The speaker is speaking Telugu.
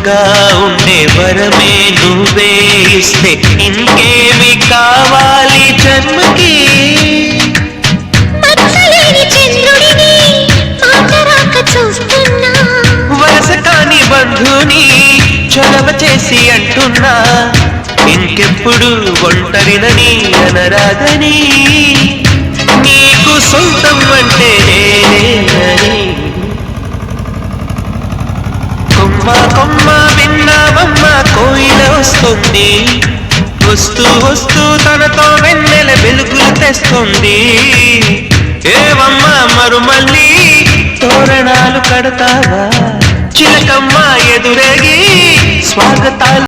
తోడుగా ఉండే వరమే నువ్వే ఇస్తే ఇంకేమి కావాలి జన్మకి. వరస కాని బంధుని చొరవ చేసి అంటున్నా ఇంకెప్పుడు ఒంటరినని అనరాదని. నీకు సొంతం అంటే నేనేనని. కొమ్మ కొమ్మ విన్నావమ్మ కోయిల వస్తుంది, వస్తూ వస్తూ తనతో వెన్నెల వెలుగులు తెస్తుంది. ఏవమ్మ మరుమల్లి తోరణాలు కడతావా, చిలకమ్మ ఎదురేగి స్వాగతాలు